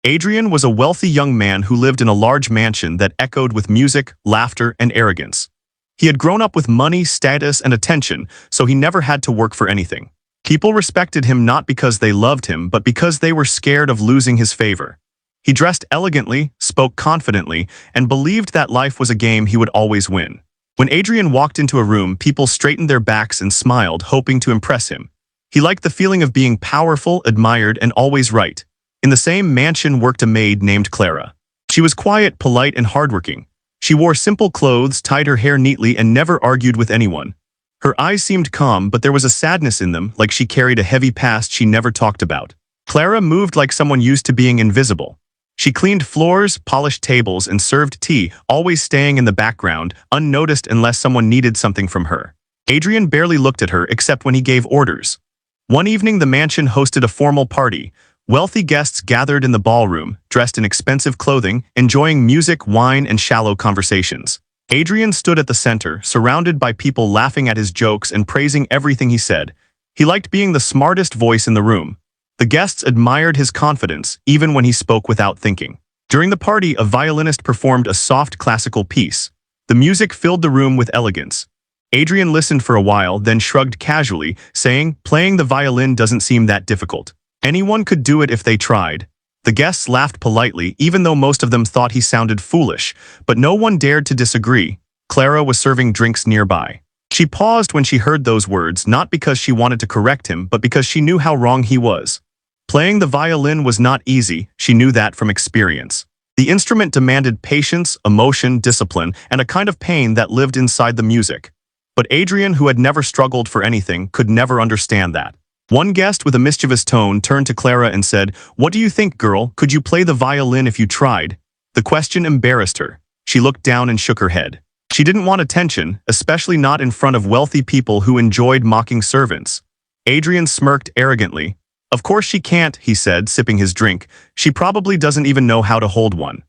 Adrian was a wealthy young man who lived in a large mansion that echoed with music, laughter, and arrogance. He had grown up with money, status, and attention, so he never had to work for anything. People respected him not because they loved him, but because they were scared of losing his favor. He dressed elegantly, spoke confidently, and believed that life was a game he would always win. When Adrian walked into a room, people straightened their backs and smiled, hoping to impress him. He liked the feeling of being powerful, admired, and always right. In the same mansion worked a maid named Clara. She was quiet, polite, and hardworking. She wore simple clothes, tied her hair neatly, and never argued with anyone. Her eyes seemed calm, but there was a sadness in them, like she carried a heavy past she never talked about. Clara moved like someone used to being invisible. She cleaned floors, polished tables, and served tea, always staying in the background, unnoticed unless someone needed something from her. Adrian barely looked at her except when he gave orders. One evening, the mansion hosted a formal party. Wealthy guests gathered in the ballroom, dressed in expensive clothing, enjoying music, wine, and shallow conversations. Adrian stood at the center, surrounded by people laughing at his jokes and praising everything he said. He liked being the smartest voice in the room. The guests admired his confidence, even when he spoke without thinking. During the party, a violinist performed a soft classical piece. The music filled the room with elegance. Adrian listened for a while, then shrugged casually, saying, "Playing the violin doesn't seem that difficult. Anyone could do it if they tried." The guests laughed politely, even though most of them thought he sounded foolish, but no one dared to disagree. Clara was serving drinks nearby. She paused when she heard those words, not because she wanted to correct him, but because she knew how wrong he was. Playing the violin was not easy, she knew that from experience. The instrument demanded patience, emotion, discipline, and a kind of pain that lived inside the music. But Adrian, who had never struggled for anything, could never understand that. One guest with a mischievous tone turned to Clara and said, "What do you think, girl? Could you play the violin if you tried?" The question embarrassed her. She looked down and shook her head. She didn't want attention, especially not in front of wealthy people who enjoyed mocking servants. Adrian smirked arrogantly. "Of course she can't," he said, sipping his drink. "She probably doesn't even know how to hold one."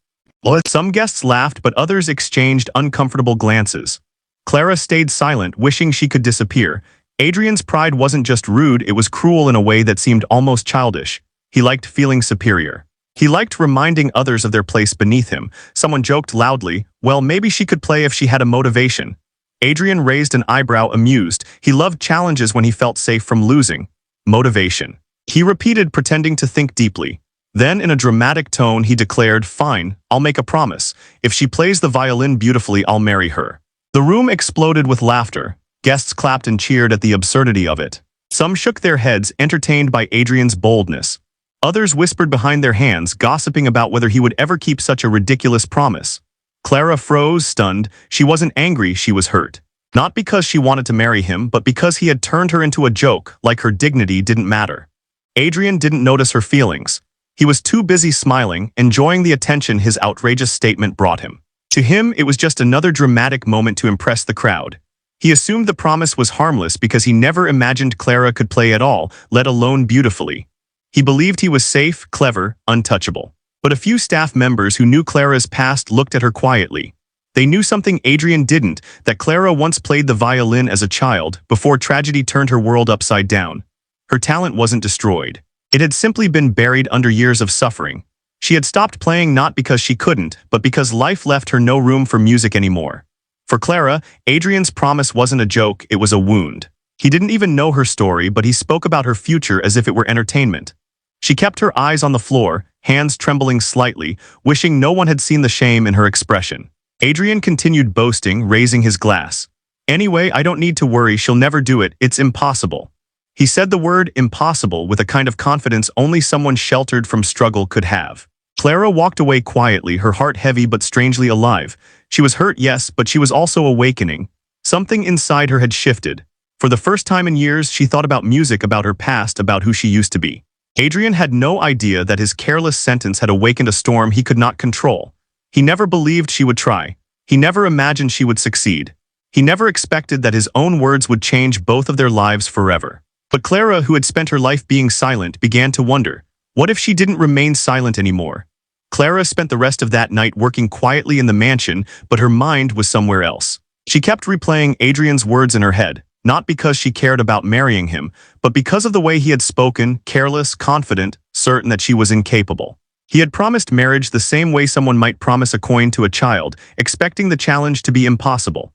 Some guests laughed, but others exchanged uncomfortable glances. Clara stayed silent, wishing she could disappear. Adrian's pride wasn't just rude, it was cruel in a way that seemed almost childish. He liked feeling superior. He liked reminding others of their place beneath him. Someone joked loudly, "Well, maybe she could play if she had a motivation." Adrian raised an eyebrow, amused. He loved challenges when he felt safe from losing. Motivation. He repeated, pretending to think deeply. Then, in a dramatic tone, he declared, "Fine, I'll make a promise. If she plays the violin beautifully, I'll marry her." The room exploded with laughter. Guests clapped and cheered at the absurdity of it. Some shook their heads, entertained by Adrian's boldness. Others whispered behind their hands, gossiping about whether he would ever keep such a ridiculous promise. Clara froze, stunned. She wasn't angry, she was hurt. Not because she wanted to marry him, but because he had turned her into a joke, like her dignity didn't matter. Adrian didn't notice her feelings. He was too busy smiling, enjoying the attention his outrageous statement brought him. To him, it was just another dramatic moment to impress the crowd. He assumed the promise was harmless because he never imagined Clara could play at all, let alone beautifully. He believed he was safe, clever, untouchable. But a few staff members who knew Clara's past looked at her quietly. They knew something Adrian didn't, that Clara once played the violin as a child, before tragedy turned her world upside down. Her talent wasn't destroyed. It had simply been buried under years of suffering. She had stopped playing not because she couldn't, but because life left her no room for music anymore. For Clara, Adrian's promise wasn't a joke, it was a wound. He didn't even know her story, but he spoke about her future as if it were entertainment. She kept her eyes on the floor, hands trembling slightly, wishing no one had seen the shame in her expression. Adrian continued boasting, raising his glass. "Anyway, I don't need to worry, she'll never do it, it's impossible." He said the word impossible with a kind of confidence only someone sheltered from struggle could have. Clara walked away quietly, her heart heavy but strangely alive. She was hurt, yes, but she was also awakening. Something inside her had shifted. For the first time in years, she thought about music, about her past, about who she used to be. Adrian had no idea that his careless sentence had awakened a storm he could not control. He never believed she would try. He never imagined she would succeed. He never expected that his own words would change both of their lives forever. But Clara, who had spent her life being silent, began to wonder, what if she didn't remain silent anymore? Clara spent the rest of that night working quietly in the mansion, but her mind was somewhere else. She kept replaying Adrian's words in her head, not because she cared about marrying him, but because of the way he had spoken, careless, confident, certain that she was incapable. He had promised marriage the same way someone might promise a coin to a child, expecting the challenge to be impossible.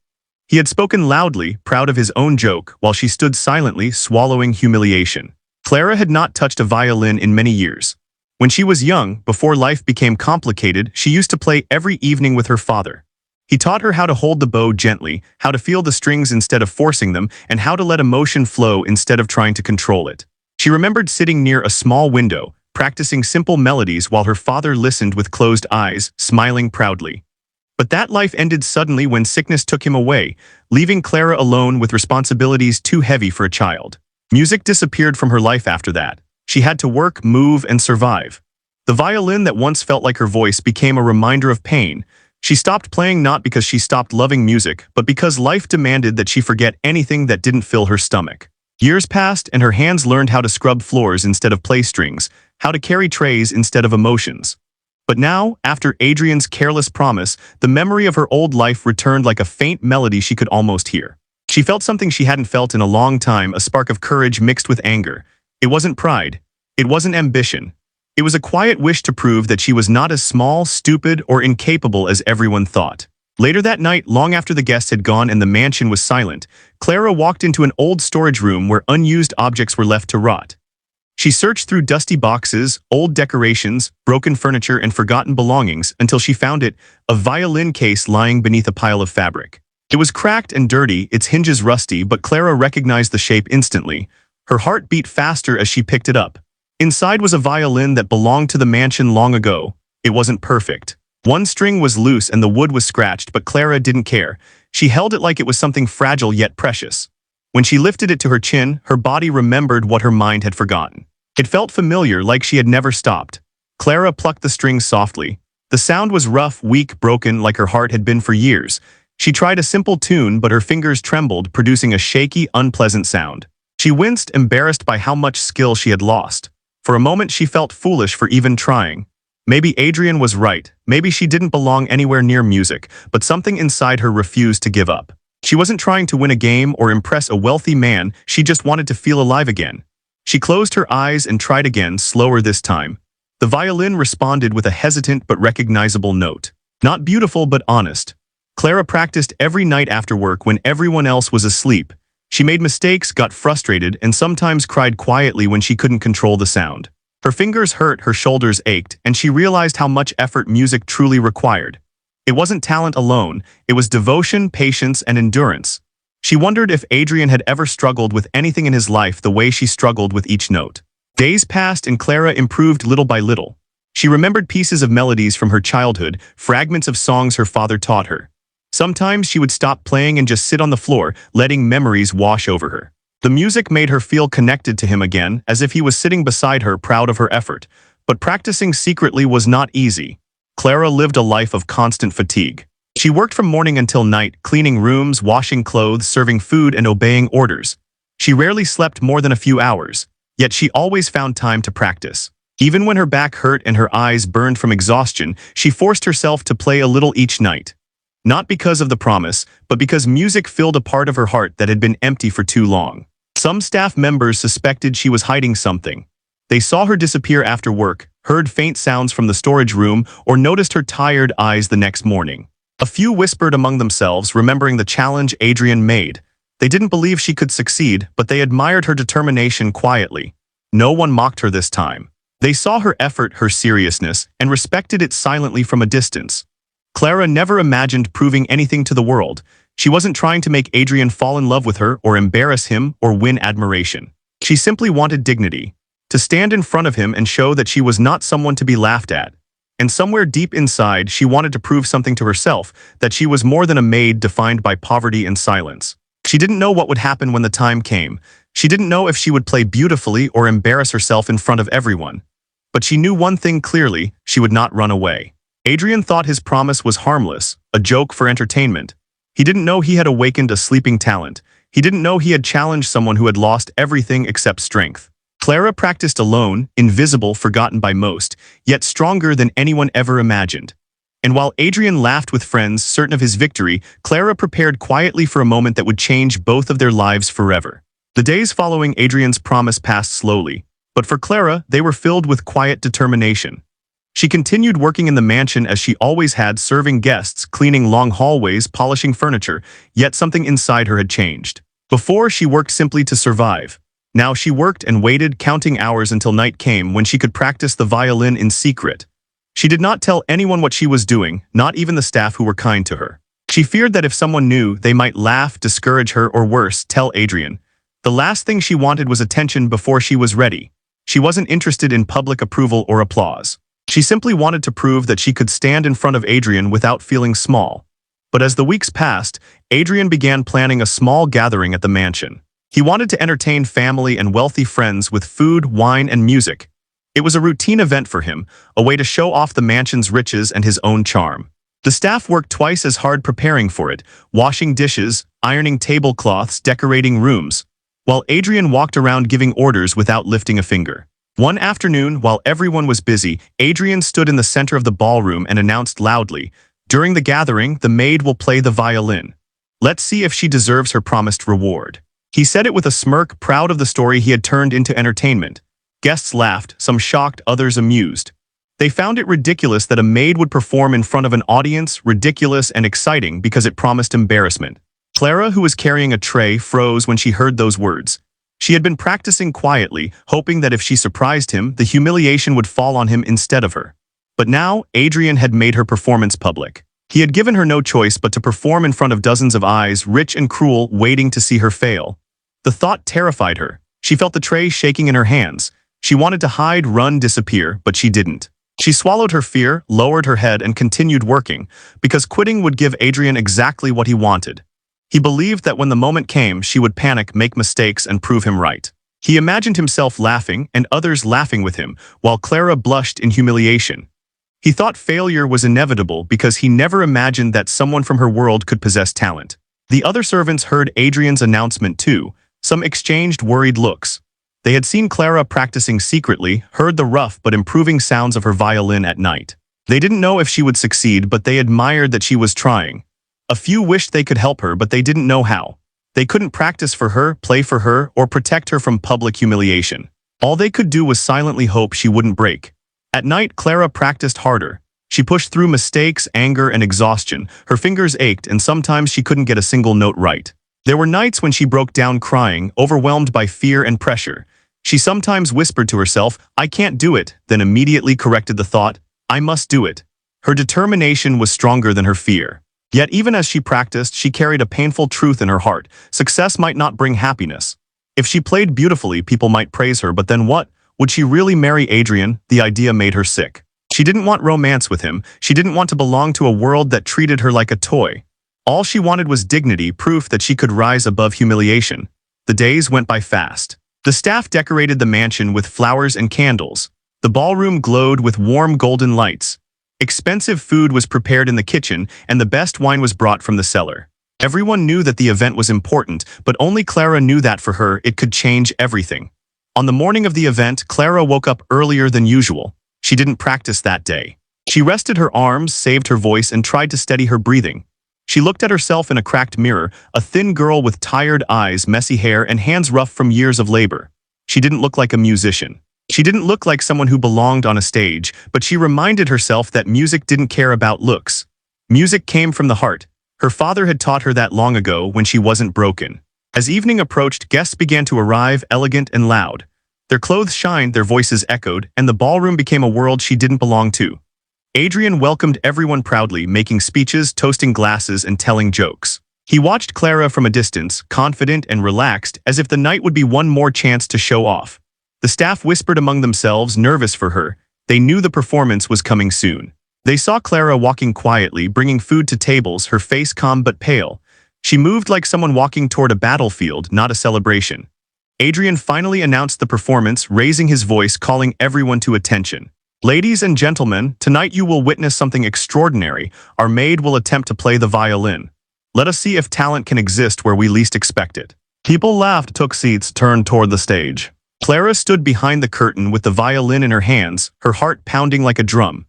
He had spoken loudly, proud of his own joke, while she stood silently, swallowing humiliation. Clara had not touched a violin in many years. When she was young, before life became complicated, she used to play every evening with her father. He taught her how to hold the bow gently, how to feel the strings instead of forcing them, and how to let emotion flow instead of trying to control it. She remembered sitting near a small window, practicing simple melodies while her father listened with closed eyes, smiling proudly. But that life ended suddenly when sickness took him away, leaving Clara alone with responsibilities too heavy for a child. Music disappeared from her life after that. She had to work, move, and survive. The violin that once felt like her voice became a reminder of pain. She stopped playing not because she stopped loving music, but because life demanded that she forget anything that didn't fill her stomach. Years passed, and her hands learned how to scrub floors instead of play strings, how to carry trays instead of emotions. But now, after Adrian's careless promise, the memory of her old life returned like a faint melody she could almost hear. She felt something she hadn't felt in a long time, a spark of courage mixed with anger. It wasn't pride. It wasn't ambition. It was a quiet wish to prove that she was not as small, stupid, or incapable as everyone thought. Later that night, long after the guests had gone and the mansion was silent, Clara walked into an old storage room where unused objects were left to rot. She searched through dusty boxes, old decorations, broken furniture, and forgotten belongings until she found it, a violin case lying beneath a pile of fabric. It was cracked and dirty, its hinges rusty, but Clara recognized the shape instantly. Her heart beat faster as she picked it up. Inside was a violin that belonged to the mansion long ago. It wasn't perfect. One string was loose and the wood was scratched, but Clara didn't care. She held it like it was something fragile yet precious. When she lifted it to her chin, her body remembered what her mind had forgotten. It felt familiar, like she had never stopped. Clara plucked the strings softly. The sound was rough, weak, broken, like her heart had been for years. She tried a simple tune, but her fingers trembled, producing a shaky, unpleasant sound. She winced, embarrassed by how much skill she had lost. For a moment, she felt foolish for even trying. Maybe Adrian was right. Maybe she didn't belong anywhere near music, but something inside her refused to give up. She wasn't trying to win a game or impress a wealthy man, she just wanted to feel alive again. She closed her eyes and tried again, slower this time. The violin responded with a hesitant but recognizable note. Not beautiful, but honest. Clara practiced every night after work when everyone else was asleep. She made mistakes, got frustrated, and sometimes cried quietly when she couldn't control the sound. Her fingers hurt, her shoulders ached, and she realized how much effort music truly required. It wasn't talent alone, it was devotion, patience, and endurance. She wondered if Adrian had ever struggled with anything in his life the way she struggled with each note. Days passed and Clara improved little by little. She remembered pieces of melodies from her childhood, fragments of songs her father taught her. Sometimes she would stop playing and just sit on the floor, letting memories wash over her. The music made her feel connected to him again, as if he was sitting beside her, proud of her effort. But practicing secretly was not easy. Clara lived a life of constant fatigue. She worked from morning until night, cleaning rooms, washing clothes, serving food, and obeying orders. She rarely slept more than a few hours, yet she always found time to practice. Even when her back hurt and her eyes burned from exhaustion, she forced herself to play a little each night. Not because of the promise, but because music filled a part of her heart that had been empty for too long. Some staff members suspected she was hiding something. They saw her disappear after work, heard faint sounds from the storage room, or noticed her tired eyes the next morning. A few whispered among themselves, remembering the challenge Adrian made. They didn't believe she could succeed, but they admired her determination quietly. No one mocked her this time. They saw her effort, her seriousness, and respected it silently from a distance. Clara never imagined proving anything to the world. She wasn't trying to make Adrian fall in love with her or embarrass him or win admiration. She simply wanted dignity, to stand in front of him and show that she was not someone to be laughed at. And somewhere deep inside, she wanted to prove something to herself, that she was more than a maid defined by poverty and silence. She didn't know what would happen when the time came. She didn't know if she would play beautifully or embarrass herself in front of everyone. But she knew one thing clearly: she would not run away. Adrian thought his promise was harmless, a joke for entertainment. He didn't know he had awakened a sleeping talent. He didn't know he had challenged someone who had lost everything except strength. Clara practiced alone, invisible, forgotten by most, yet stronger than anyone ever imagined. And while Adrian laughed with friends, certain of his victory, Clara prepared quietly for a moment that would change both of their lives forever. The days following Adrian's promise passed slowly, but for Clara, they were filled with quiet determination. She continued working in the mansion as she always had, serving guests, cleaning long hallways, polishing furniture, yet something inside her had changed. Before, she worked simply to survive. Now she worked and waited, counting hours until night came when she could practice the violin in secret. She did not tell anyone what she was doing, not even the staff who were kind to her. She feared that if someone knew, they might laugh, discourage her, or worse, tell Adrian. The last thing she wanted was attention before she was ready. She wasn't interested in public approval or applause. She simply wanted to prove that she could stand in front of Adrian without feeling small. But as the weeks passed, Adrian began planning a small gathering at the mansion. He wanted to entertain family and wealthy friends with food, wine, and music. It was a routine event for him, a way to show off the mansion's riches and his own charm. The staff worked twice as hard preparing for it, washing dishes, ironing tablecloths, decorating rooms, while Adrian walked around giving orders without lifting a finger. One afternoon, while everyone was busy, Adrian stood in the center of the ballroom and announced loudly, "During the gathering, the maid will play the violin. Let's see if she deserves her promised reward." He said it with a smirk, proud of the story he had turned into entertainment. Guests laughed, some shocked, others amused. They found it ridiculous that a maid would perform in front of an audience, ridiculous and exciting because it promised embarrassment. Clara, who was carrying a tray, froze when she heard those words. She had been practicing quietly, hoping that if she surprised him, the humiliation would fall on him instead of her. But now, Adrian had made her performance public. He had given her no choice but to perform in front of dozens of eyes, rich and cruel, waiting to see her fail. The thought terrified her. She felt the tray shaking in her hands. She wanted to hide, run, disappear, but she didn't. She swallowed her fear, lowered her head, and continued working, because quitting would give Adrian exactly what he wanted. He believed that when the moment came, she would panic, make mistakes, and prove him right. He imagined himself laughing, and others laughing with him, while Clara blushed in humiliation. He thought failure was inevitable because he never imagined that someone from her world could possess talent. The other servants heard Adrian's announcement too. Some exchanged worried looks. They had seen Clara practicing secretly, heard the rough but improving sounds of her violin at night. They didn't know if she would succeed, but they admired that she was trying. A few wished they could help her, but they didn't know how. They couldn't practice for her, play for her, or protect her from public humiliation. All they could do was silently hope she wouldn't break. At night, Clara practiced harder. She pushed through mistakes, anger, and exhaustion. Her fingers ached, and sometimes she couldn't get a single note right. There were nights when she broke down crying, overwhelmed by fear and pressure. She sometimes whispered to herself, "I can't do it," then immediately corrected the thought, "I must do it." Her determination was stronger than her fear. Yet even as she practiced, she carried a painful truth in her heart. Success might not bring happiness. If she played beautifully, people might praise her, but then what? Would she really marry Adrian? The idea made her sick. She didn't want romance with him. She didn't want to belong to a world that treated her like a toy. All she wanted was dignity, proof that she could rise above humiliation. The days went by fast. The staff decorated the mansion with flowers and candles. The ballroom glowed with warm golden lights. Expensive food was prepared in the kitchen, and the best wine was brought from the cellar. Everyone knew that the event was important, but only Clara knew that for her, it could change everything. On the morning of the event, Clara woke up earlier than usual. She didn't practice that day. She rested her arms, saved her voice, and tried to steady her breathing. She looked at herself in a cracked mirror, a thin girl with tired eyes, messy hair, and hands rough from years of labor. She didn't look like a musician. She didn't look like someone who belonged on a stage, but she reminded herself that music didn't care about looks. Music came from the heart. Her father had taught her that long ago when she wasn't broken. As evening approached, guests began to arrive, elegant and loud. Their clothes shined, their voices echoed, and the ballroom became a world she didn't belong to. Adrian welcomed everyone proudly, making speeches, toasting glasses, and telling jokes. He watched Clara from a distance, confident and relaxed, as if the night would be one more chance to show off. The staff whispered among themselves, nervous for her. They knew the performance was coming soon. They saw Clara walking quietly, bringing food to tables, her face calm but pale. She moved like someone walking toward a battlefield, not a celebration. Adrian finally announced the performance, raising his voice, calling everyone to attention. "Ladies and gentlemen, tonight you will witness something extraordinary. Our maid will attempt to play the violin. Let us see if talent can exist where we least expect it." People laughed, took seats, turned toward the stage. Clara stood behind the curtain with the violin in her hands, her heart pounding like a drum.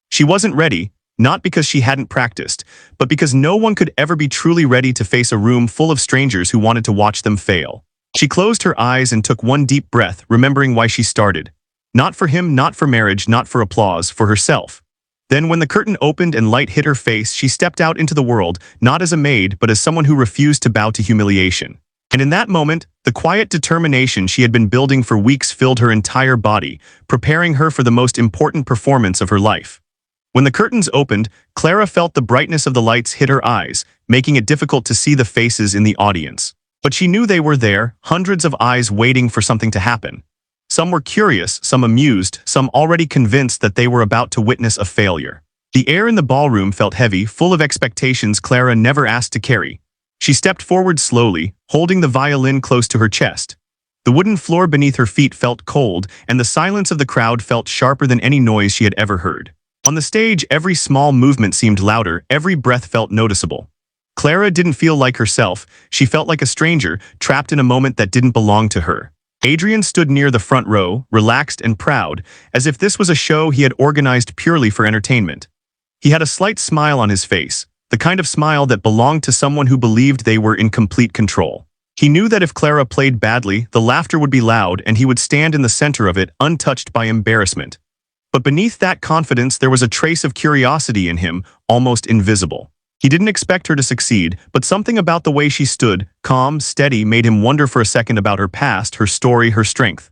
She wasn't ready, not because she hadn't practiced, but because no one could ever be truly ready to face a room full of strangers who wanted to watch them fail. She closed her eyes and took one deep breath, remembering why she started. Not for him, not for marriage, not for applause, for herself. Then when the curtain opened and light hit her face, she stepped out into the world, not as a maid, but as someone who refused to bow to humiliation. And in that moment, the quiet determination she had been building for weeks filled her entire body, preparing her for the most important performance of her life. When the curtains opened, Clara felt the brightness of the lights hit her eyes, making it difficult to see the faces in the audience. But she knew they were there, hundreds of eyes waiting for something to happen. Some were curious, some amused, some already convinced that they were about to witness a failure. The air in the ballroom felt heavy, full of expectations Clara never asked to carry. She stepped forward slowly, holding the violin close to her chest. The wooden floor beneath her feet felt cold, and the silence of the crowd felt sharper than any noise she had ever heard. On the stage, every small movement seemed louder, every breath felt noticeable. Clara didn't feel like herself, she felt like a stranger, trapped in a moment that didn't belong to her. Adrian stood near the front row, relaxed and proud, as if this was a show he had organized purely for entertainment. He had a slight smile on his face, the kind of smile that belonged to someone who believed they were in complete control. He knew that if Clara played badly, the laughter would be loud and he would stand in the center of it, untouched by embarrassment. But beneath that confidence there was a trace of curiosity in him, almost invisible. He didn't expect her to succeed, but something about the way she stood, calm, steady, made him wonder for a second about her past, her story, her strength.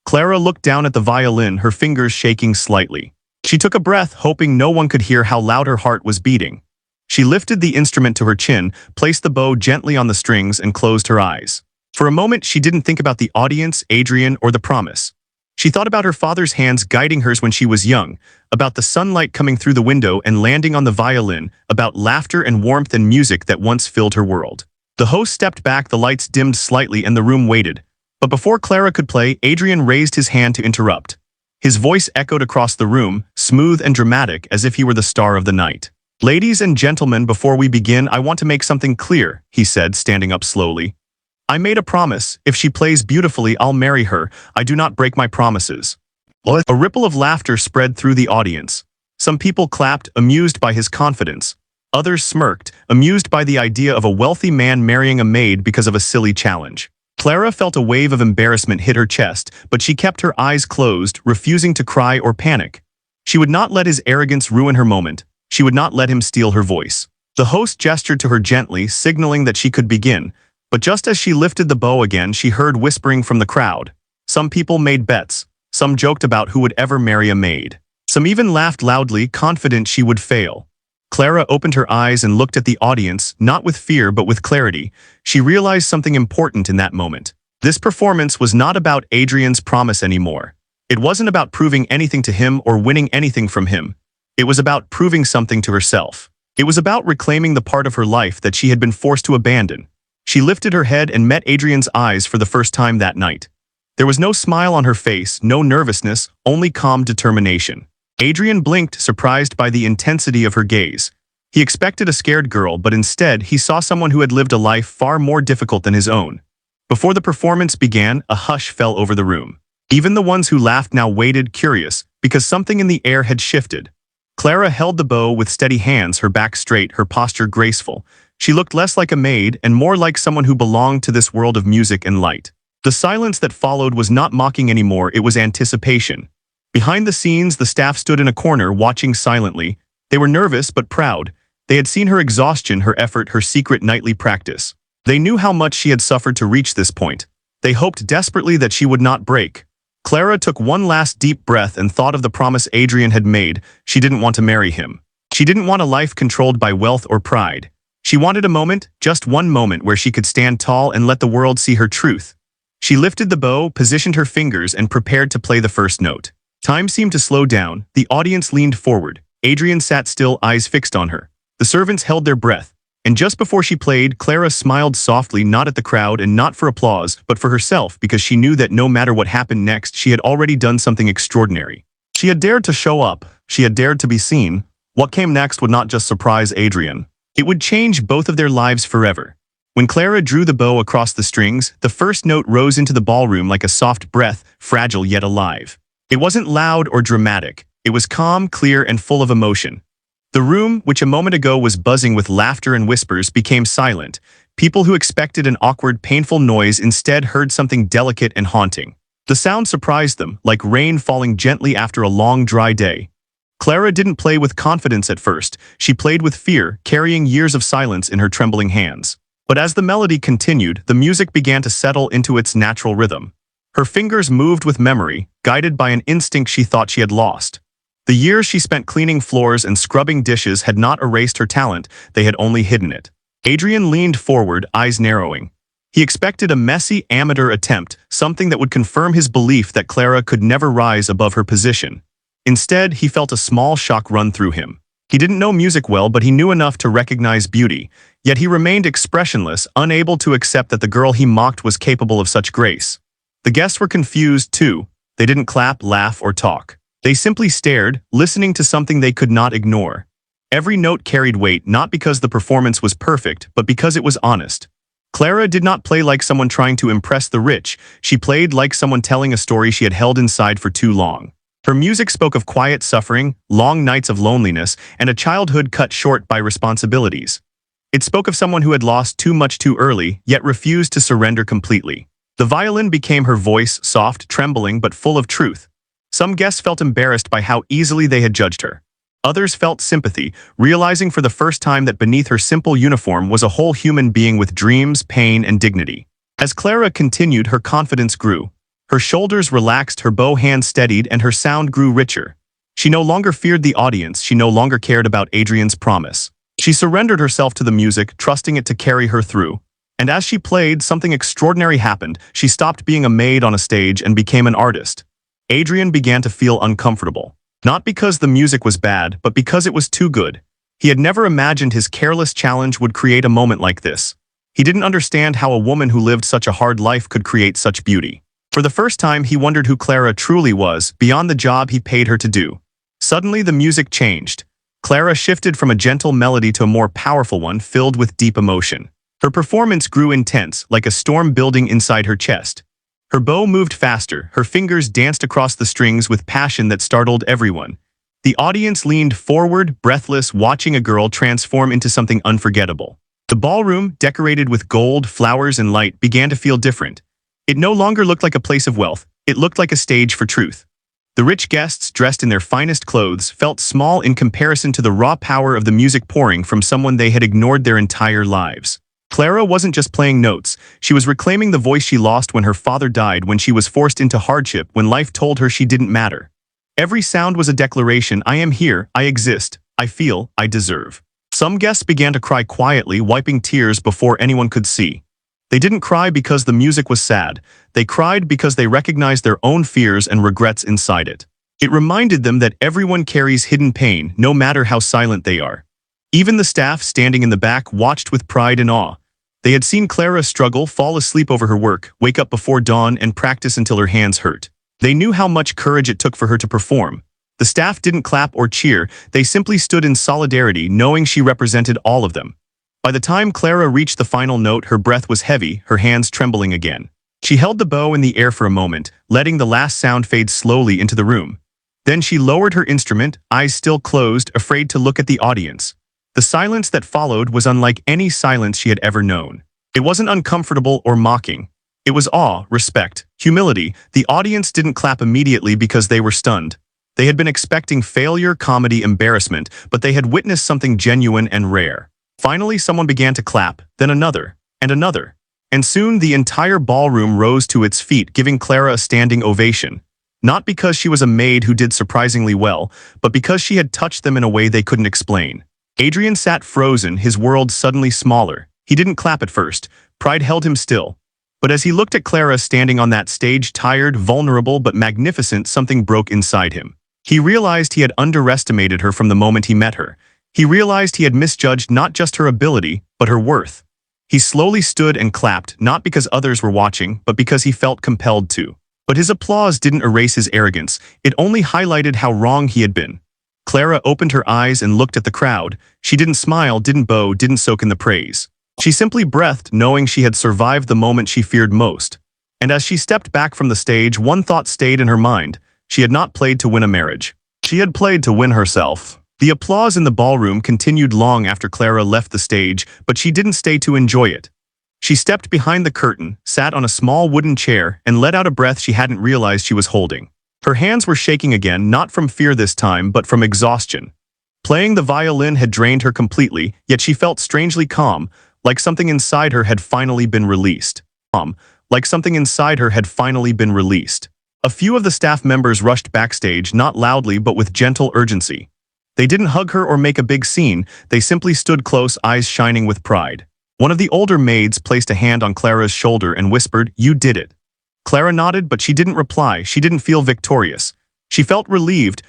Clara looked down at the violin, her fingers shaking slightly. She took a breath, hoping no one could hear how loud her heart was beating. She lifted the instrument to her chin, placed the bow gently on the strings, and closed her eyes. For a moment, she didn't think about the audience, Adrian, or the promise. She thought about her father's hands guiding hers when she was young, about the sunlight coming through the window and landing on the violin, about laughter and warmth and music that once filled her world. The host stepped back, the lights dimmed slightly, and the room waited. But before Clara could play, Adrian raised his hand to interrupt. His voice echoed across the room, smooth and dramatic, as if he were the star of the night. "Ladies and gentlemen, before we begin, I want to make something clear," he said, standing up slowly. "I made a promise. If she plays beautifully, I'll marry her. I do not break my promises." A ripple of laughter spread through the audience. Some people clapped, amused by his confidence. Others smirked, amused by the idea of a wealthy man marrying a maid because of a silly challenge. Clara felt a wave of embarrassment hit her chest, but she kept her eyes closed, refusing to cry or panic. She would not let his arrogance ruin her moment. She would not let him steal her voice. The host gestured to her gently, signaling that she could begin. But just as she lifted the bow again, she heard whispering from the crowd. Some people made bets. Some joked about who would ever marry a maid. Some even laughed loudly, confident she would fail. Clara opened her eyes and looked at the audience, not with fear but with clarity. She realized something important in that moment. This performance was not about Adrian's promise anymore. It wasn't about proving anything to him or winning anything from him. It was about proving something to herself. It was about reclaiming the part of her life that she had been forced to abandon. She lifted her head and met Adrian's eyes for the first time that night. There was no smile on her face, no nervousness, only calm determination. Adrian blinked, surprised by the intensity of her gaze. He expected a scared girl, but instead he saw someone who had lived a life far more difficult than his own. Before the performance began, a hush fell over the room. Even the ones who laughed now waited, curious, because something in the air had shifted. Clara held the bow with steady hands, her back straight, her posture graceful. She looked less like a maid and more like someone who belonged to this world of music and light. The silence that followed was not mocking anymore, it was anticipation. Behind the scenes, the staff stood in a corner, watching silently. They were nervous but proud. They had seen her exhaustion, her effort, her secret nightly practice. They knew how much she had suffered to reach this point. They hoped desperately that she would not break. Clara took one last deep breath and thought of the promise Adrian had made. She didn't want to marry him. She didn't want a life controlled by wealth or pride. She wanted a moment, just one moment, where she could stand tall and let the world see her truth. She lifted the bow, positioned her fingers, and prepared to play the first note. Time seemed to slow down. The audience leaned forward. Adrian sat still, eyes fixed on her. The servants held their breath. And just before she played, Clara smiled softly, not at the crowd and not for applause, but for herself, because she knew that no matter what happened next, she had already done something extraordinary. She had dared to show up. She had dared to be seen. What came next would not just surprise Adrian. It would change both of their lives forever. When Clara drew the bow across the strings, the first note rose into the ballroom like a soft breath, fragile yet alive. It wasn't loud or dramatic. It was calm, clear, and full of emotion. The room, which a moment ago was buzzing with laughter and whispers, became silent. People who expected an awkward, painful noise instead heard something delicate and haunting. The sound surprised them, like rain falling gently after a long, dry day. Clara didn't play with confidence at first. She played with fear, carrying years of silence in her trembling hands. But as the melody continued, the music began to settle into its natural rhythm. Her fingers moved with memory, guided by an instinct she thought she had lost. The years she spent cleaning floors and scrubbing dishes had not erased her talent, they had only hidden it. Adrian leaned forward, eyes narrowing. He expected a messy, amateur attempt, something that would confirm his belief that Clara could never rise above her position. Instead, he felt a small shock run through him. He didn't know music well, but he knew enough to recognize beauty, yet he remained expressionless, unable to accept that the girl he mocked was capable of such grace. The guests were confused, too. They didn't clap, laugh, or talk. They simply stared, listening to something they could not ignore. Every note carried weight, not because the performance was perfect, but because it was honest. Clara did not play like someone trying to impress the rich. She played like someone telling a story she had held inside for too long. Her music spoke of quiet suffering, long nights of loneliness, and a childhood cut short by responsibilities. It spoke of someone who had lost too much too early, yet refused to surrender completely. The violin became her voice, soft, trembling, but full of truth. Some guests felt embarrassed by how easily they had judged her. Others felt sympathy, realizing for the first time that beneath her simple uniform was a whole human being with dreams, pain, and dignity. As Clara continued, her confidence grew. Her shoulders relaxed, her bow hand steadied, and her sound grew richer. She no longer feared the audience, she no longer cared about Adrian's promise. She surrendered herself to the music, trusting it to carry her through. And as she played, something extraordinary happened. She stopped being a maid on a stage and became an artist. Adrian began to feel uncomfortable. Not because the music was bad, but because it was too good. He had never imagined his careless challenge would create a moment like this. He didn't understand how a woman who lived such a hard life could create such beauty. For the first time, he wondered who Clara truly was, beyond the job he paid her to do. Suddenly, the music changed. Clara shifted from a gentle melody to a more powerful one, filled with deep emotion. Her performance grew intense, like a storm building inside her chest. Her bow moved faster, her fingers danced across the strings with passion that startled everyone. The audience leaned forward, breathless, watching a girl transform into something unforgettable. The ballroom, decorated with gold, flowers, and light, began to feel different. It no longer looked like a place of wealth, it looked like a stage for truth. The rich guests, dressed in their finest clothes, felt small in comparison to the raw power of the music pouring from someone they had ignored their entire lives. Clara wasn't just playing notes, she was reclaiming the voice she lost when her father died, when she was forced into hardship, when life told her she didn't matter. Every sound was a declaration: I am here, I exist, I feel, I deserve. Some guests began to cry quietly, wiping tears before anyone could see. They didn't cry because the music was sad, they cried because they recognized their own fears and regrets inside it. It reminded them that everyone carries hidden pain, no matter how silent they are. Even the staff standing in the back watched with pride and awe. They had seen Clara struggle, fall asleep over her work, wake up before dawn, and practice until her hands hurt. They knew how much courage it took for her to perform. The staff didn't clap or cheer, they simply stood in solidarity, knowing she represented all of them. By the time Clara reached the final note, her breath was heavy, her hands trembling again. She held the bow in the air for a moment, letting the last sound fade slowly into the room. Then she lowered her instrument, eyes still closed, afraid to look at the audience. The silence that followed was unlike any silence she had ever known. It wasn't uncomfortable or mocking. It was awe, respect, humility. The audience didn't clap immediately because they were stunned. They had been expecting failure, comedy, embarrassment, but they had witnessed something genuine and rare. Finally, someone began to clap, then another, and another. And soon the entire ballroom rose to its feet, giving Clara a standing ovation. Not because she was a maid who did surprisingly well, but because she had touched them in a way they couldn't explain. Adrian sat frozen, his world suddenly smaller. He didn't clap at first. Pride held him still. But as he looked at Clara standing on that stage, tired, vulnerable, but magnificent, something broke inside him. He realized he had underestimated her from the moment he met her. He realized he had misjudged not just her ability, but her worth. He slowly stood and clapped, not because others were watching, but because he felt compelled to. But his applause didn't erase his arrogance, it only highlighted how wrong he had been. Clara opened her eyes and looked at the crowd. She didn't smile, didn't bow, didn't soak in the praise. She simply breathed, knowing she had survived the moment she feared most. And as she stepped back from the stage, one thought stayed in her mind. She had not played to win a marriage. She had played to win herself. The applause in the ballroom continued long after Clara left the stage, but she didn't stay to enjoy it. She stepped behind the curtain, sat on a small wooden chair, and let out a breath she hadn't realized she was holding. Her hands were shaking again, not from fear this time, but from exhaustion. Playing the violin had drained her completely, yet she felt strangely calm, like something inside her had finally been released. Like something inside her had finally been released. A few of the staff members rushed backstage, not loudly but with gentle urgency. They didn't hug her or make a big scene, they simply stood close, eyes shining with pride. One of the older maids placed a hand on Clara's shoulder and whispered, "You did it." Clara nodded, but she didn't reply. She didn't feel victorious. She felt relieved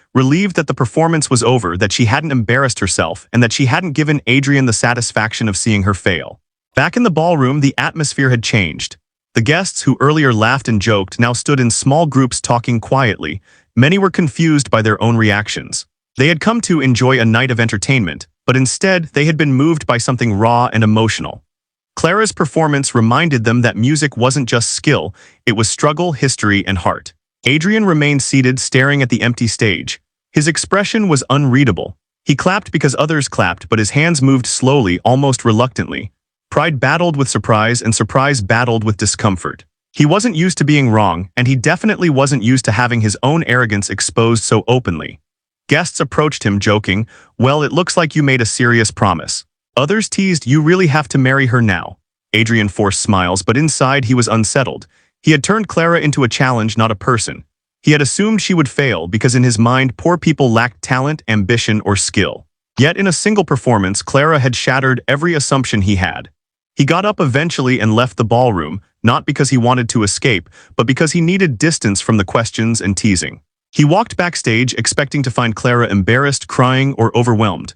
that the performance was over, that she hadn't embarrassed herself, and that she hadn't given Adrian the satisfaction of seeing her fail. Back in the ballroom, the atmosphere had changed. The guests, who earlier laughed and joked, now stood in small groups talking quietly. Many were confused by their own reactions. They had come to enjoy a night of entertainment, but instead they had been moved by something raw and emotional. Clara's performance reminded them that music wasn't just skill, it was struggle, history, and heart. Adrian remained seated, staring at the empty stage. His expression was unreadable. He clapped because others clapped, but his hands moved slowly, almost reluctantly. Pride battled with surprise, and surprise battled with discomfort. He wasn't used to being wrong, and he definitely wasn't used to having his own arrogance exposed so openly. Guests approached him, joking, "Well, it looks like you made a serious promise." Others teased, "You really have to marry her now." Adrian forced smiles, but inside he was unsettled. He had turned Clara into a challenge, not a person. He had assumed she would fail because in his mind poor people lacked talent, ambition, or skill. Yet in a single performance, Clara had shattered every assumption he had. He got up eventually and left the ballroom, not because he wanted to escape, but because he needed distance from the questions and teasing. He walked backstage expecting to find Clara embarrassed, crying, or overwhelmed.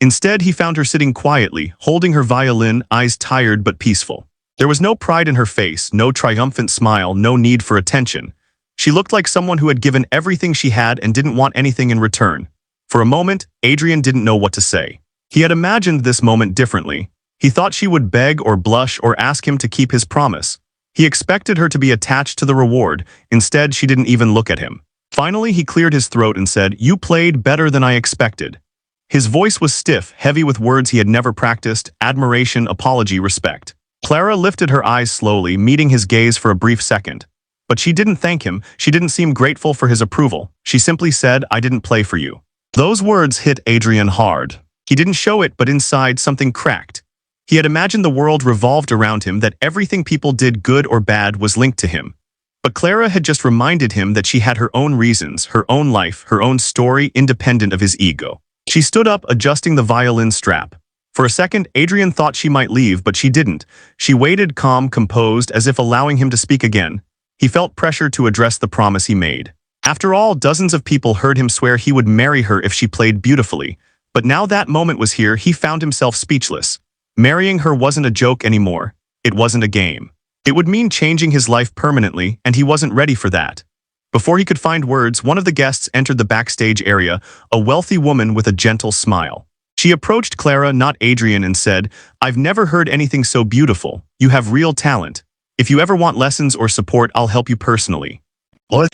Instead, he found her sitting quietly, holding her violin, eyes tired but peaceful. There was no pride in her face, no triumphant smile, no need for attention. She looked like someone who had given everything she had and didn't want anything in return. For a moment, Adrian didn't know what to say. He had imagined this moment differently. He thought she would beg or blush or ask him to keep his promise. He expected her to be attached to the reward. Instead, she didn't even look at him. Finally, he cleared his throat and said, "You played better than I expected." His voice was stiff, heavy with words he had never practiced: admiration, apology, respect. Clara lifted her eyes slowly, meeting his gaze for a brief second. But she didn't thank him, she didn't seem grateful for his approval. She simply said, "I didn't play for you." Those words hit Adrian hard. He didn't show it, but inside something cracked. He had imagined the world revolved around him, that everything people did, good or bad, was linked to him. But Clara had just reminded him that she had her own reasons, her own life, her own story, independent of his ego. She stood up, adjusting the violin strap. For a second, Adrian thought she might leave, but she didn't. She waited, calm, composed, as if allowing him to speak again. He felt pressure to address the promise he made. After all, dozens of people heard him swear he would marry her if she played beautifully. But now that moment was here, he found himself speechless. Marrying her wasn't a joke anymore. It wasn't a game. It would mean changing his life permanently, and he wasn't ready for that. Before he could find words, one of the guests entered the backstage area, a wealthy woman with a gentle smile. She approached Clara, not Adrian, and said, "I've never heard anything so beautiful. You have real talent. If you ever want lessons or support, I'll help you personally."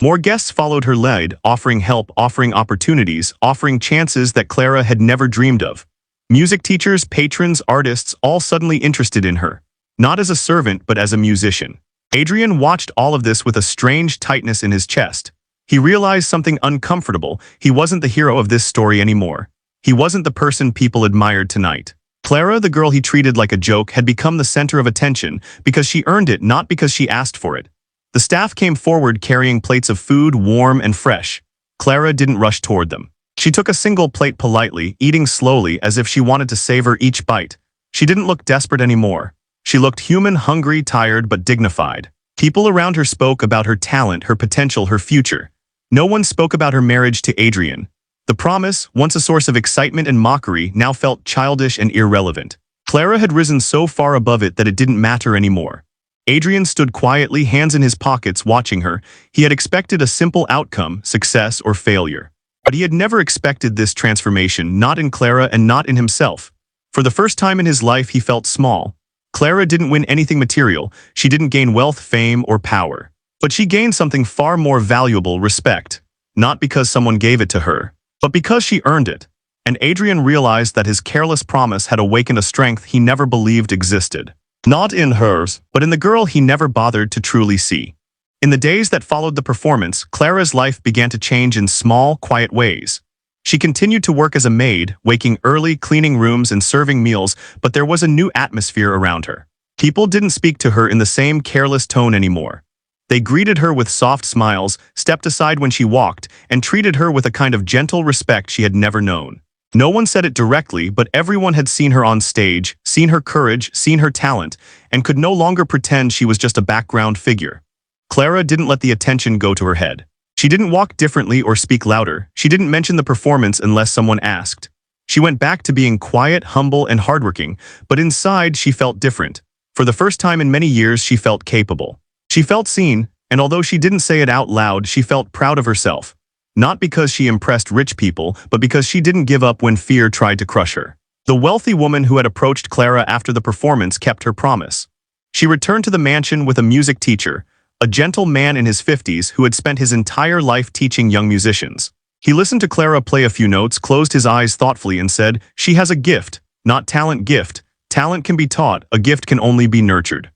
More guests followed her lead, offering help, offering opportunities, offering chances that Clara had never dreamed of. Music teachers, patrons, artists, all suddenly interested in her. Not as a servant, but as a musician. Adrian watched all of this with a strange tightness in his chest. He realized something uncomfortable. He wasn't the hero of this story anymore. He wasn't the person people admired tonight. Clara, the girl he treated like a joke, had become the center of attention because she earned it, not because she asked for it. The staff came forward carrying plates of food, warm and fresh. Clara didn't rush toward them. She took a single plate politely, eating slowly as if she wanted to savor each bite. She didn't look desperate anymore. She looked human, hungry, tired, but dignified. People around her spoke about her talent, her potential, her future. No one spoke about her marriage to Adrian. The promise, once a source of excitement and mockery, now felt childish and irrelevant. Clara had risen so far above it that it didn't matter anymore. Adrian stood quietly, hands in his pockets, watching her. He had expected a simple outcome, success or failure. But he had never expected this transformation, not in Clara and not in himself. For the first time in his life, he felt small. Clara didn't win anything material. She didn't gain wealth, fame, or power. But she gained something far more valuable: respect. Not because someone gave it to her, but because she earned it. And Adrian realized that his careless promise had awakened a strength he never believed existed. Not in hers, but in the girl he never bothered to truly see. In the days that followed the performance, Clara's life began to change in small, quiet ways. She continued to work as a maid, waking early, cleaning rooms and serving meals, but there was a new atmosphere around her. People didn't speak to her in the same careless tone anymore. They greeted her with soft smiles, stepped aside when she walked, and treated her with a kind of gentle respect she had never known. No one said it directly, but everyone had seen her on stage, seen her courage, seen her talent, and could no longer pretend she was just a background figure. Clara didn't let the attention go to her head. She didn't walk differently or speak louder. She didn't mention the performance unless someone asked. She went back to being quiet, humble, and hardworking, but inside she felt different. For the first time in many years, she felt capable. She felt seen, and although she didn't say it out loud, she felt proud of herself. Not because she impressed rich people, but because she didn't give up when fear tried to crush her. The wealthy woman who had approached Clara after the performance kept her promise. She returned to the mansion with a music teacher, a gentle man in his 50s who had spent his entire life teaching young musicians. He listened to Clara play a few notes, closed his eyes thoughtfully, and said, "She has a gift, not talent gift. Talent can be taught, a gift can only be nurtured."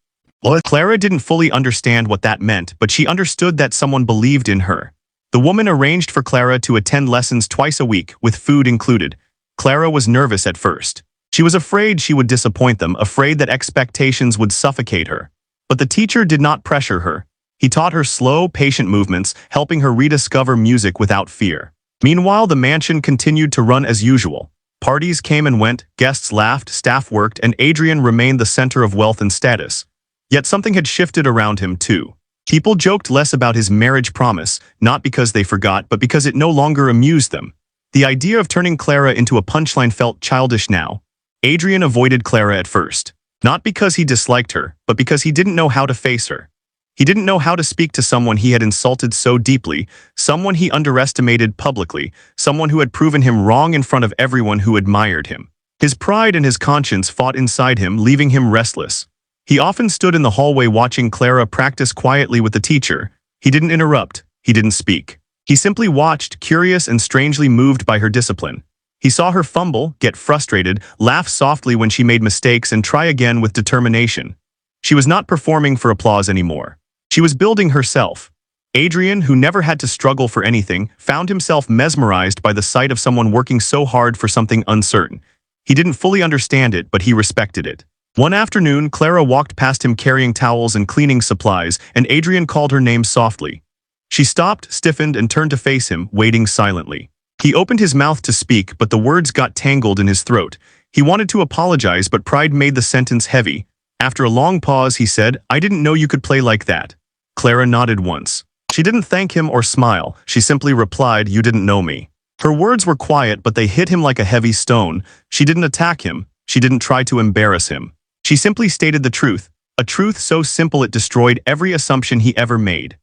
Clara didn't fully understand what that meant, but she understood that someone believed in her. The woman arranged for Clara to attend lessons twice a week, with food included. Clara was nervous at first. She was afraid she would disappoint them, afraid that expectations would suffocate her. But the teacher did not pressure her. He taught her slow, patient movements, helping her rediscover music without fear. Meanwhile, the mansion continued to run as usual. Parties came and went, guests laughed, staff worked, and Adrian remained the center of wealth and status. Yet something had shifted around him, too. People joked less about his marriage promise, not because they forgot, but because it no longer amused them. The idea of turning Clara into a punchline felt childish now. Adrian avoided Clara at first. Not because he disliked her, but because he didn't know how to face her. He didn't know how to speak to someone he had insulted so deeply, someone he underestimated publicly, someone who had proven him wrong in front of everyone who admired him. His pride and his conscience fought inside him, leaving him restless. He often stood in the hallway watching Clara practice quietly with the teacher. He didn't interrupt. He didn't speak. He simply watched, curious and strangely moved by her discipline. He saw her fumble, get frustrated, laugh softly when she made mistakes, and try again with determination. She was not performing for applause anymore. She was building herself. Adrian, who never had to struggle for anything, found himself mesmerized by the sight of someone working so hard for something uncertain. He didn't fully understand it, but he respected it. One afternoon, Clara walked past him carrying towels and cleaning supplies, and Adrian called her name softly. She stopped, stiffened, and turned to face him, waiting silently. He opened his mouth to speak, but the words got tangled in his throat. He wanted to apologize, but pride made the sentence heavy. After a long pause, he said, "I didn't know you could play like that." Clara nodded once. She didn't thank him or smile. She simply replied, "You didn't know me." Her words were quiet, but they hit him like a heavy stone. She didn't attack him. She didn't try to embarrass him. She simply stated the truth, a truth so simple it destroyed every assumption he ever made.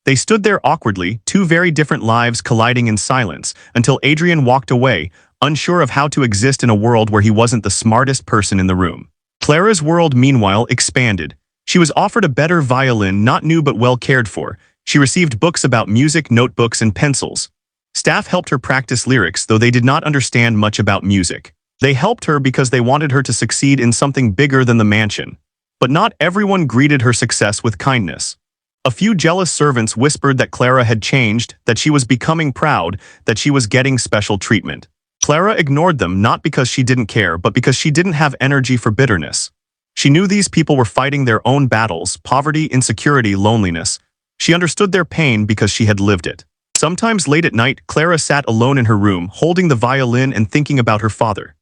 They stood there awkwardly, two very different lives colliding in silence, until Adrian walked away, unsure of how to exist in a world where he wasn't the smartest person in the room. Clara's world, meanwhile, expanded. She was offered a better violin, not new but well cared for. She received books about music, notebooks, and pencils. Staff helped her practice lyrics, though they did not understand much about music. They helped her because they wanted her to succeed in something bigger than the mansion. But not everyone greeted her success with kindness. A few jealous servants whispered that Clara had changed, that she was becoming proud, that she was getting special treatment. Clara ignored them, not because she didn't care, but because she didn't have energy for bitterness. She knew these people were fighting their own battles: poverty, insecurity, loneliness. She understood their pain because she had lived it. Sometimes late at night, Clara sat alone in her room, holding the violin and thinking about her father.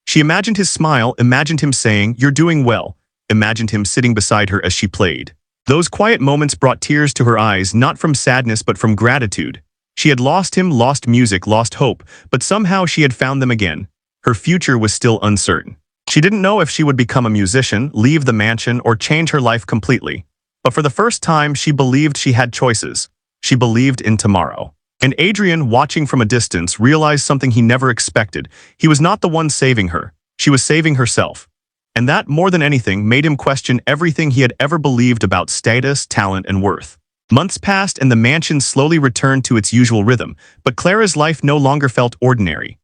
She imagined his smile, imagined him saying, "You're doing well," imagined him sitting beside her as she played. Those quiet moments brought tears to her eyes, not from sadness but from gratitude. She had lost him, lost music, lost hope, but somehow she had found them again. Her future was still uncertain. She didn't know if she would become a musician, leave the mansion, or change her life completely. But for the first time, she believed she had choices. She believed in tomorrow. And Adrian, watching from a distance, realized something he never expected. He was not the one saving her. She was saving herself. And that, more than anything, made him question everything he had ever believed about status, talent, and worth. Months passed and the mansion slowly returned to its usual rhythm, but Clara's life no longer felt ordinary.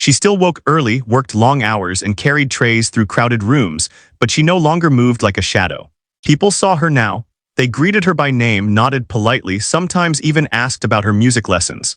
She still woke early, worked long hours, and carried trays through crowded rooms, but she no longer moved like a shadow. People saw her now. They greeted her by name, nodded politely, sometimes even asked about her music lessons.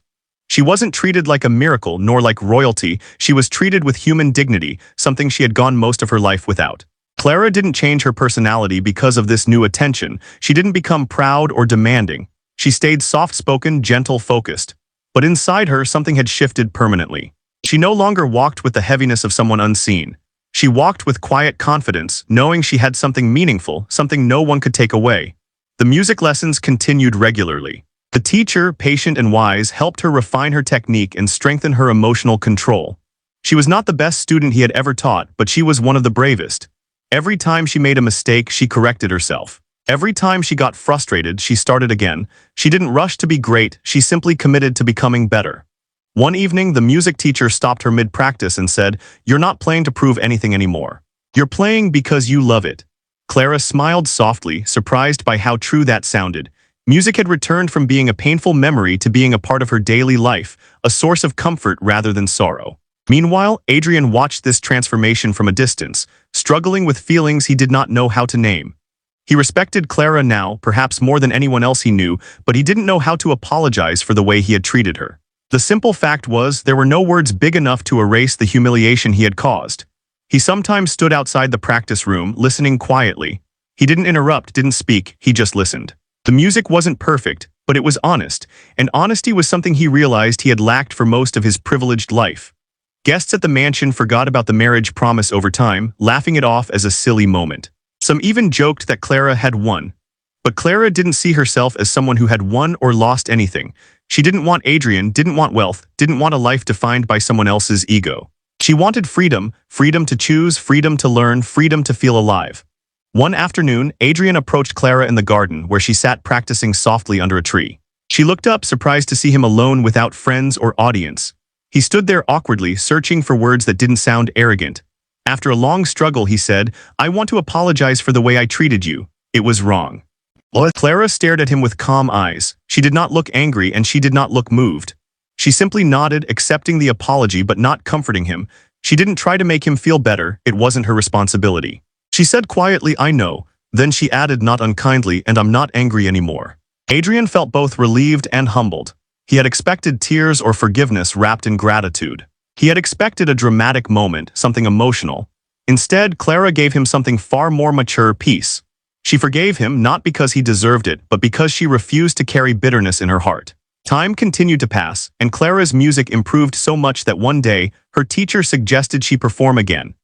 She wasn't treated like a miracle nor like royalty, she was treated with human dignity, something she had gone most of her life without. Clara didn't change her personality because of this new attention. She didn't become proud or demanding. She stayed soft-spoken, gentle, focused. But inside her, something had shifted permanently. She no longer walked with the heaviness of someone unseen. She walked with quiet confidence, knowing she had something meaningful, something no one could take away. The music lessons continued regularly. The teacher, patient and wise, helped her refine her technique and strengthen her emotional control. She was not the best student he had ever taught, but she was one of the bravest. Every time she made a mistake, she corrected herself. Every time she got frustrated, she started again. She didn't rush to be great, she simply committed to becoming better. One evening, the music teacher stopped her mid-practice and said, "You're not playing to prove anything anymore. You're playing because you love it." Clara smiled softly, surprised by how true that sounded. Music had returned from being a painful memory to being a part of her daily life, a source of comfort rather than sorrow. Meanwhile, Adrian watched this transformation from a distance, struggling with feelings he did not know how to name. He respected Clara now, perhaps more than anyone else he knew, but he didn't know how to apologize for the way he had treated her. The simple fact was, there were no words big enough to erase the humiliation he had caused. He sometimes stood outside the practice room, listening quietly. He didn't interrupt, didn't speak, he just listened. The music wasn't perfect, but it was honest, and honesty was something he realized he had lacked for most of his privileged life. Guests at the mansion forgot about the marriage promise over time, laughing it off as a silly moment. Some even joked that Clara had won. But Clara didn't see herself as someone who had won or lost anything. She didn't want Adrian, didn't want wealth, didn't want a life defined by someone else's ego. She wanted freedom, freedom to choose, freedom to learn, freedom to feel alive. One afternoon, Adrian approached Clara in the garden where she sat practicing softly under a tree. She looked up, surprised to see him alone without friends or audience. He stood there awkwardly, searching for words that didn't sound arrogant. After a long struggle, he said, "I want to apologize for the way I treated you. It was wrong." Clara stared at him with calm eyes. She did not look angry and she did not look moved. She simply nodded, accepting the apology but not comforting him. She didn't try to make him feel better, it wasn't her responsibility. She said quietly, "I know." Then she added, not unkindly, "And I'm not angry anymore." Adrian felt both relieved and humbled. He had expected tears or forgiveness wrapped in gratitude. He had expected a dramatic moment, something emotional. Instead, Clara gave him something far more mature: peace. She forgave him not because he deserved it, but because she refused to carry bitterness in her heart. Time continued to pass, and Clara's music improved so much that one day, her teacher suggested she perform again.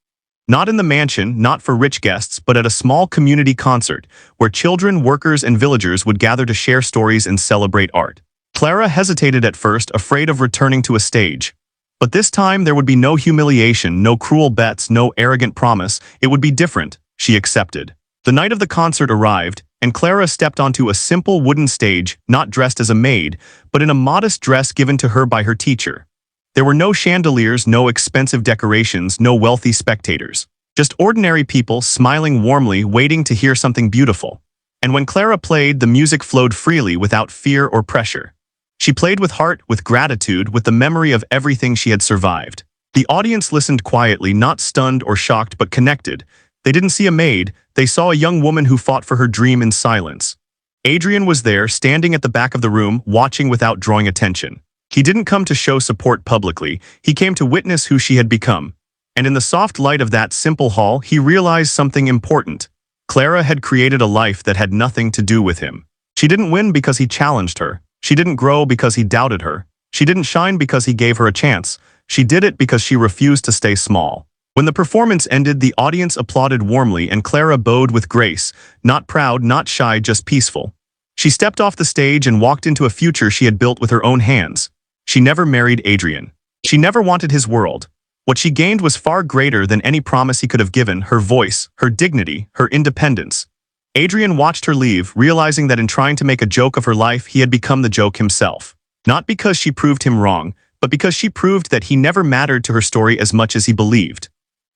Not in the mansion, not for rich guests, but at a small community concert, where children, workers, and villagers would gather to share stories and celebrate art. Clara hesitated at first, afraid of returning to a stage. But this time there would be no humiliation, no cruel bets, no arrogant promise. It would be different, she accepted. The night of the concert arrived, and Clara stepped onto a simple wooden stage, not dressed as a maid, but in a modest dress given to her by her teacher. There were no chandeliers, no expensive decorations, no wealthy spectators. Just ordinary people smiling warmly, waiting to hear something beautiful. And when Clara played, the music flowed freely without fear or pressure. She played with heart, with gratitude, with the memory of everything she had survived. The audience listened quietly, not stunned or shocked, but connected. They didn't see a maid, they saw a young woman who fought for her dream in silence. Adrian was there, standing at the back of the room, watching without drawing attention. He didn't come to show support publicly, he came to witness who she had become. And in the soft light of that simple hall, he realized something important. Clara had created a life that had nothing to do with him. She didn't win because he challenged her. She didn't grow because he doubted her. She didn't shine because he gave her a chance. She did it because she refused to stay small. When the performance ended, the audience applauded warmly and Clara bowed with grace, not proud, not shy, just peaceful. She stepped off the stage and walked into a future she had built with her own hands. She never married Adrian. She never wanted his world. What she gained was far greater than any promise he could have given: her voice, her dignity, her independence. Adrian watched her leave, realizing that in trying to make a joke of her life, he had become the joke himself. Not because she proved him wrong, but because she proved that he never mattered to her story as much as he believed.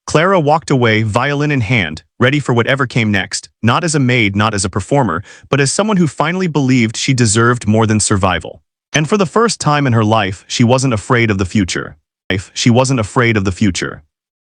Clara walked away, violin in hand, ready for whatever came next, not as a maid, not as a performer, but as someone who finally believed she deserved more than survival. And for the first time in her life, she wasn't afraid of the future. life, she wasn't afraid of the future.